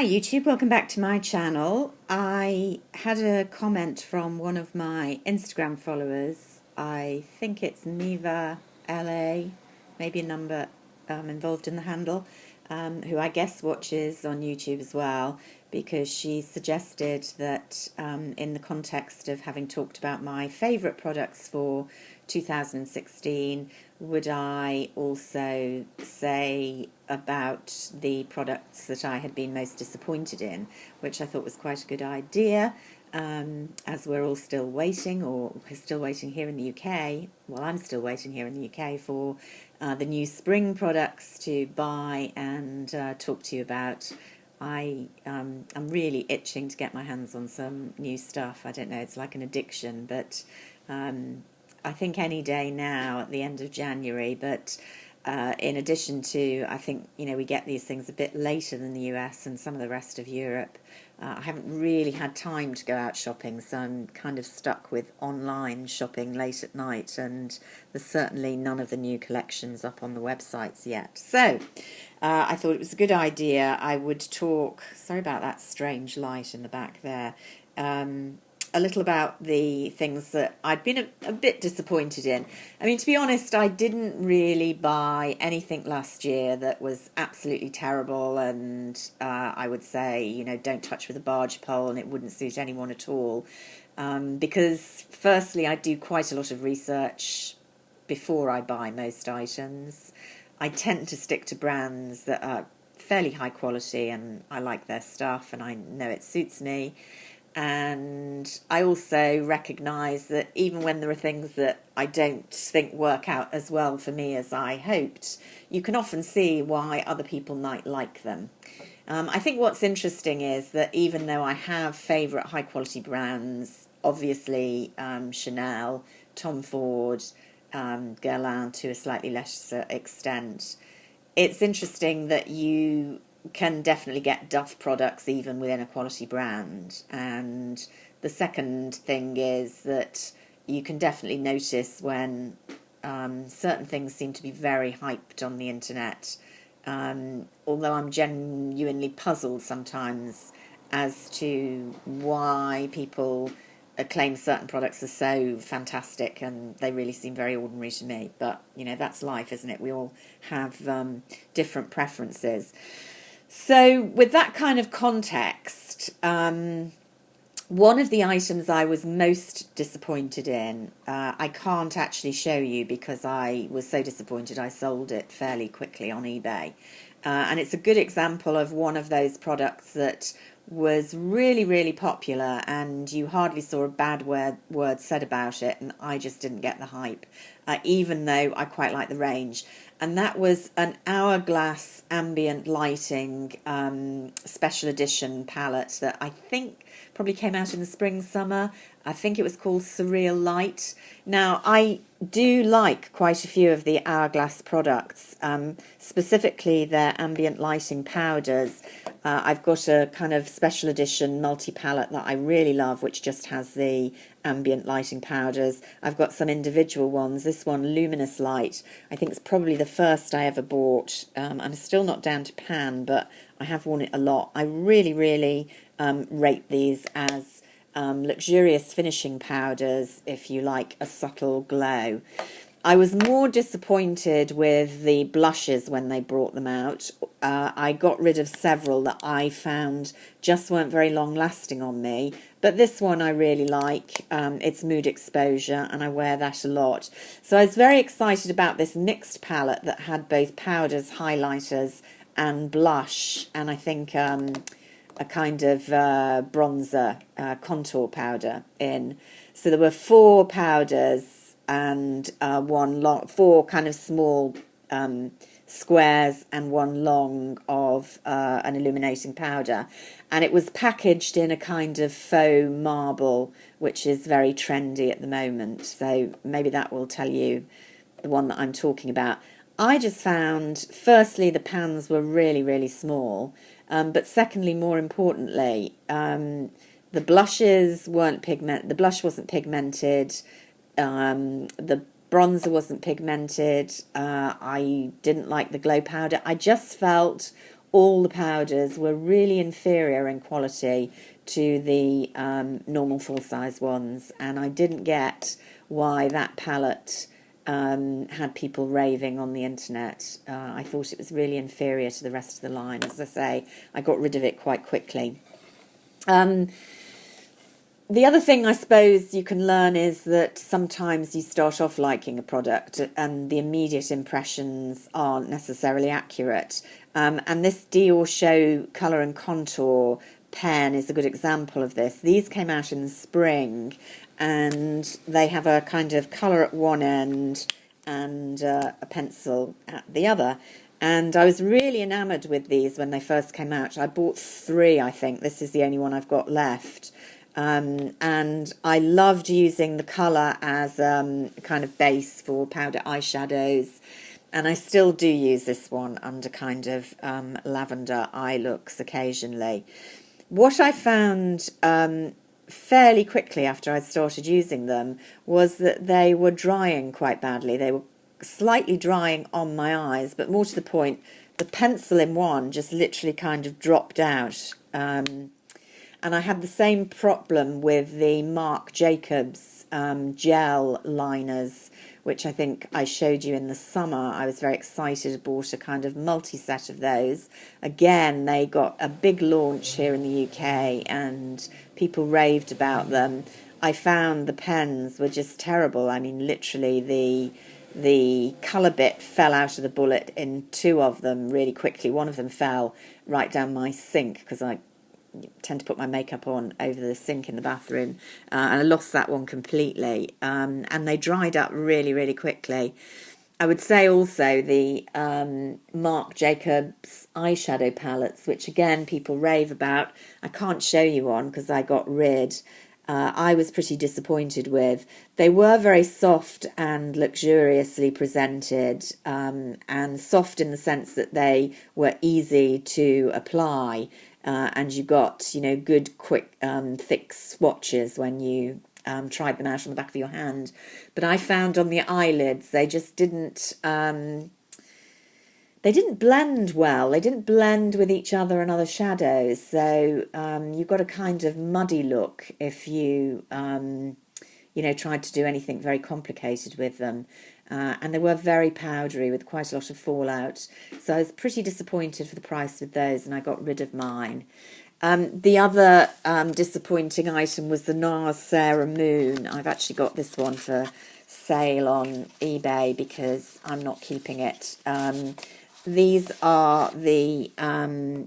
Hi YouTube, welcome back to my channel. I had a comment from one of my Instagram followers. I think it's Neva LA, maybe a number involved in the handle, who I guess watches on YouTube as well, because she suggested that in the context of having talked about my favourite products for 2016, would I also say about the products that I had been most disappointed in, which I thought was quite a good idea, as we're all still waiting, or we're still waiting here in the UK. Well, I'm still waiting here in the UK for the new spring products to buy and talk to you about. I'm really itching to get my hands on some new stuff. I don't know, it's like an addiction, but I think any day now at the end of January, but in addition to, I think, we get these things a bit later than the US and some of the rest of Europe. I haven't really had time to go out shopping, so I'm kind of stuck with online shopping late at night, and there's certainly none of the new collections up on the websites yet. So I thought it was a good idea. I would talk, sorry about that strange light in the back there, a little about the things that I'd been a bit disappointed in. I mean, to be honest, I didn't really buy anything last year that was absolutely terrible, and I would say, don't touch with a barge pole, and it wouldn't suit anyone at all. Because firstly, I do quite a lot of research before I buy most items. I tend to stick to brands that are fairly high quality, and I like their stuff, and I know it suits me. And I also recognise that even when there are things that I don't think work out as well for me as I hoped, you can often see why other people might like them. I think what's interesting is that even though I have favourite high quality brands, obviously Chanel, Tom Ford, Guerlain to a slightly lesser extent, it's interesting that you can definitely get Duff products even within a quality brand. And the second thing is that you can definitely notice when certain things seem to be very hyped on the internet, although I'm genuinely puzzled sometimes as to why people claim certain products are so fantastic and they really seem very ordinary to me. But that's life, isn't it? We all have different preferences. So with that kind of context, one of the items I was most disappointed in, I can't actually show you because I was so disappointed I sold it fairly quickly on eBay. And it's a good example of one of those products that was really, really popular, and you hardly saw a bad word said about it, and I just didn't get the hype, even though I quite like the range. And that was an Hourglass ambient lighting special edition palette that I think probably came out in the spring, summer. I think it was called Surreal Light. Now, I do like quite a few of the Hourglass products, specifically their ambient lighting powders. I've got a kind of special edition multi-palette that I really love, which just has the ambient lighting powders. I've got some individual ones. This one, Luminous Light, I think it's probably the first I ever bought. I'm still not down to pan, but I have worn it a lot. I really, really rate these as luxurious finishing powders if you like a subtle glow. I was more disappointed with the blushes when they brought them out. I got rid of several that I found just weren't very long lasting on me, but this one I really like. It's Mood Exposure, and I wear that a lot. So I was very excited about this mixed palette that had both powders, highlighters and blush, and I think a kind of bronzer contour powder in. So there were 4 powders and four kind of small squares and one long of an illuminating powder, and it was packaged in a kind of faux marble, which is very trendy at the moment. So maybe that will tell you the one that I'm talking about. I just found, firstly, the pans were really, really small, but secondly, more importantly, the blushes weren't the blush wasn't pigmented. The bronzer wasn't pigmented. I didn't like the glow powder. I just felt all the powders were really inferior in quality to the normal full-size ones, and I didn't get why that palette had people raving on the internet. I thought it was really inferior to the rest of the line. As I say, I got rid of it quite quickly. The other thing I suppose you can learn is that sometimes you start off liking a product and the immediate impressions aren't necessarily accurate. And this Dior Show Colour and Contour pen is a good example of this. These came out in the spring, and they have a kind of colour at one end and a pencil at the other. And I was really enamoured with these when they first came out. I bought 3, I think. This is the only one I've got left. And I loved using the colour as a kind of base for powder eyeshadows. And I still do use this one under kind of lavender eye looks occasionally. What I found fairly quickly after I started using them was that they were drying quite badly. They were slightly drying on my eyes, but more to the point, the pencil in one just literally kind of dropped out. And I had the same problem with the Marc Jacobs gel liners, which I think I showed you in the summer. I was very excited, I bought a kind of multi-set of those. Again, they got a big launch here in the UK and people raved about them. I found the pens were just terrible. I mean, literally the colour bit fell out of the bullet in 2 of them really quickly. One of them fell right down my sink because I tend to put my makeup on over the sink in the bathroom, and I lost that one completely, and they dried up really, really quickly. I would say also the Marc Jacobs eyeshadow palettes, which again people rave about. I can't show you one because I got rid. I was pretty disappointed with. They were very soft and luxuriously presented, and soft in the sense that they were easy to apply. And you got, good, quick, thick swatches when you tried them out on the back of your hand. But I found on the eyelids, they just didn't blend well. They didn't blend with each other and other shadows. So you got a kind of muddy look if you, tried to do anything very complicated with them. And they were very powdery with quite a lot of fallout. So I was pretty disappointed for the price with those, and I got rid of mine. The other disappointing item was the NARS Sarah Moon. I've actually got this one for sale on eBay because I'm not keeping it. These are the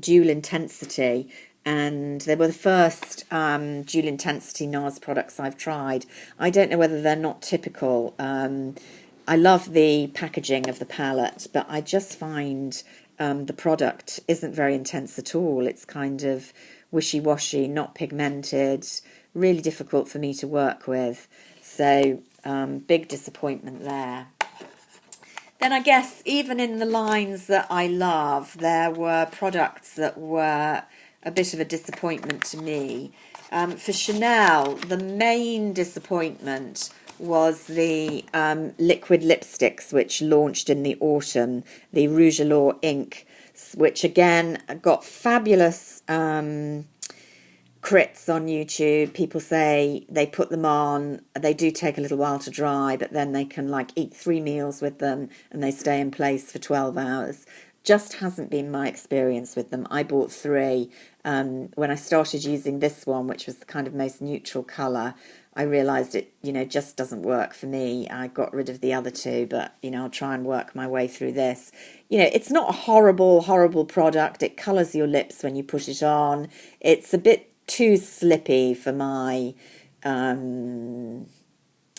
Dual Intensity, and they were the first Dual Intensity NARS products I've tried. I don't know whether they're not typical. I love the packaging of the palette, but I just find the product isn't very intense at all. It's kind of wishy-washy, not pigmented, really difficult for me to work with. So big disappointment there. Then I guess even in the lines that I love, there were products that were a bit of a disappointment to me. For Chanel, the main disappointment was the liquid lipsticks, which launched in the autumn, the Rouge Allure Ink, which again got fabulous crits on YouTube. People say they put them on, they do take a little while to dry, but then they can eat 3 meals with them and they stay in place for 12 hours. Just hasn't been my experience with them. I bought 3. When I started using this one, which was the kind of most neutral colour, I realised it, just doesn't work for me. I got rid of the other 2, but, I'll try and work my way through this. It's not a horrible, horrible product. It colours your lips when you put it on. It's a bit too slippy for my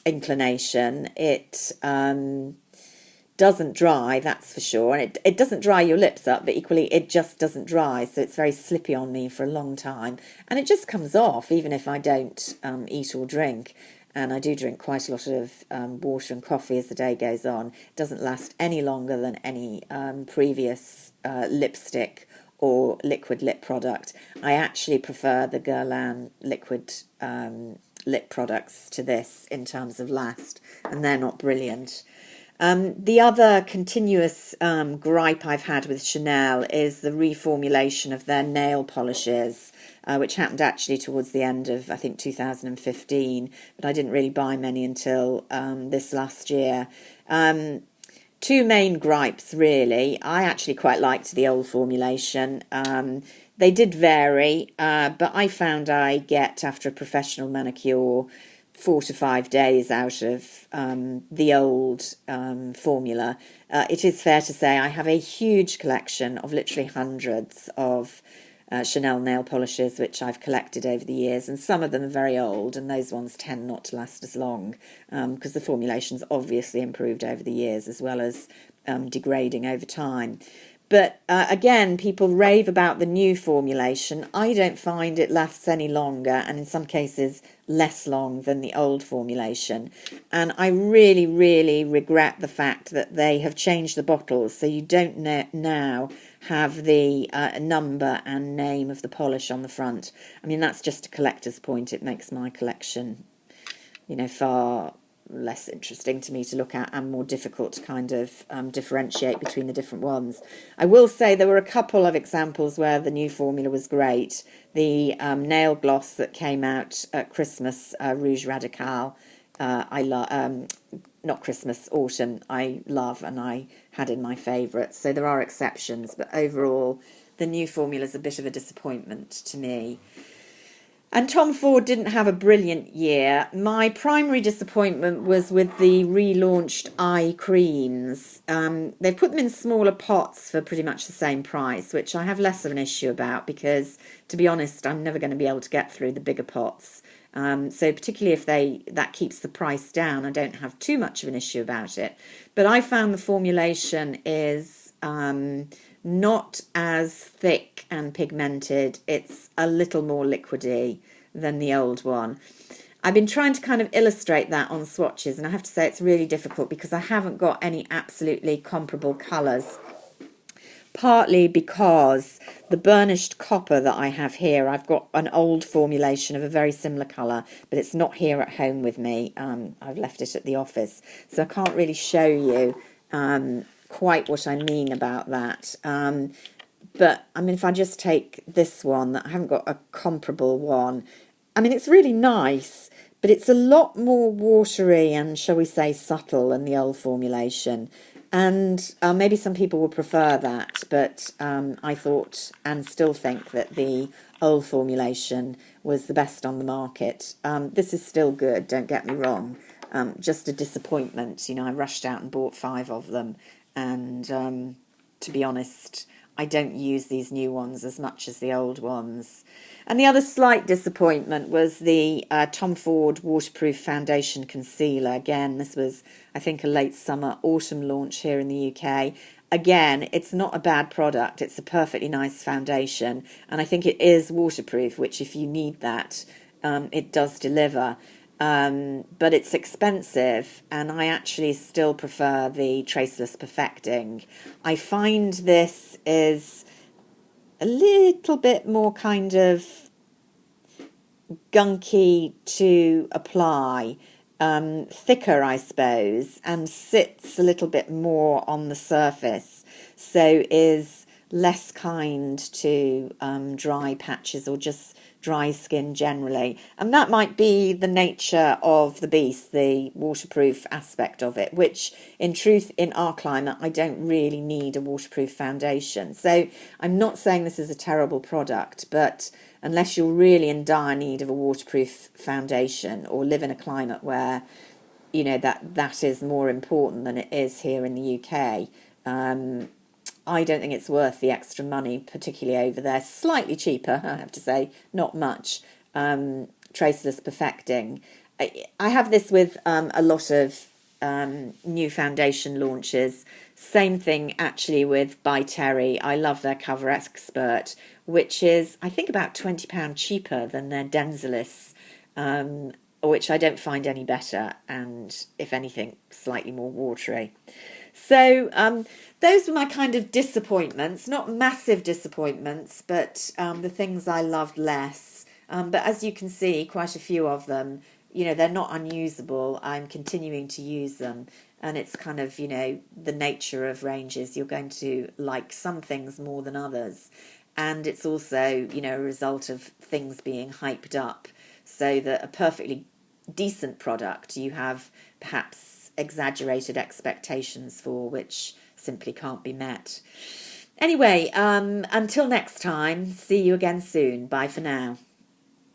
inclination. It doesn't dry, that's for sure, and it doesn't dry your lips up, but equally it just doesn't dry, so it's very slippy on me for a long time, and it just comes off even if I don't eat or drink. And I do drink quite a lot of water and coffee as the day goes on. It doesn't last any longer than any previous lipstick or liquid lip product. I actually prefer the Guerlain liquid lip products to this in terms of last, and they're not brilliant. The other continuous gripe I've had with Chanel is the reformulation of their nail polishes, which happened actually towards the end of, I think, 2015, but I didn't really buy many until this last year. Two main gripes, really. I actually quite liked the old formulation. They did vary, but I found I get, after a professional manicure, 4 to 5 days out of the old formula. It is fair to say I have a huge collection of literally hundreds of Chanel nail polishes, which I've collected over the years, and some of them are very old, and those ones tend not to last as long because the formulation's obviously improved over the years as well as degrading over time. But again, people rave about the new formulation. I don't find it lasts any longer, and in some cases less long than the old formulation. And I really, really regret the fact that they have changed the bottles, so you don't now have the number and name of the polish on the front. I mean, that's just a collector's point. It makes my collection, far less interesting to me to look at and more difficult to kind of differentiate between the different ones. I will say there were a couple of examples where the new formula was great. The nail gloss that came out at Christmas, Rouge Radical, I love. Not Christmas, autumn, I love, and I had in my favourites. So there are exceptions, but overall, the new formula is a bit of a disappointment to me. And Tom Ford didn't have a brilliant year. My primary disappointment was with the relaunched eye creams. They've put them in smaller pots for pretty much the same price, which I have less of an issue about because, to be honest, I'm never going to be able to get through the bigger pots. So particularly if that keeps the price down, I don't have too much of an issue about it. But I found the formulation is not as thick and pigmented. It's a little more liquidy than the old one. I've been trying to kind of illustrate that on swatches, and I have to say it's really difficult because I haven't got any absolutely comparable colours. Partly because the burnished copper that I have here, I've got an old formulation of a very similar colour, but it's not here at home with me. I've left it at the office, so I can't really show you quite what I mean about that. But, I mean, if I just take this one, I haven't got a comparable one. I mean, it's really nice, but it's a lot more watery and, shall we say, subtle than the old formulation. And maybe some people will prefer that, but I thought and still think that the old formulation was the best on the market. This is still good, don't get me wrong. Just a disappointment. I rushed out and bought 5 of them. And to be honest, I don't use these new ones as much as the old ones. And the other slight disappointment was the Tom Ford Waterproof Foundation Concealer. Again, this was, I think, a late summer, autumn launch here in the UK. Again, it's not a bad product. It's a perfectly nice foundation. And I think it is waterproof, which if you need that, it does deliver. But it's expensive, and I actually still prefer the Traceless Perfecting. I find this is a little bit more kind of gunky to apply, thicker, I suppose, and sits a little bit more on the surface, so is less kind to dry patches or just dry skin generally. And that might be the nature of the beast, the waterproof aspect of it, which in truth, in our climate, I don't really need a waterproof foundation. So I'm not saying this is a terrible product, but unless you're really in dire need of a waterproof foundation or live in a climate where, that is more important than it is here in the UK, I don't think it's worth the extra money, particularly over there. Slightly cheaper, I have to say, not much. Traceless Perfecting. I have this with a lot of new foundation launches. Same thing actually with By Terry. I love their Cover Expert, which is, I think, about £20 cheaper than their Densalis, which I don't find any better, and if anything, slightly more watery. So those were my kind of disappointments, not massive disappointments, but the things I loved less. But as you can see, quite a few of them, they're not unusable. I'm continuing to use them. And it's kind of, the nature of ranges. You're going to like some things more than others. And it's also, a result of things being hyped up, so that a perfectly decent product you have perhaps exaggerated expectations for, which simply can't be met. Anyway, until next time, see you again soon. Bye for now.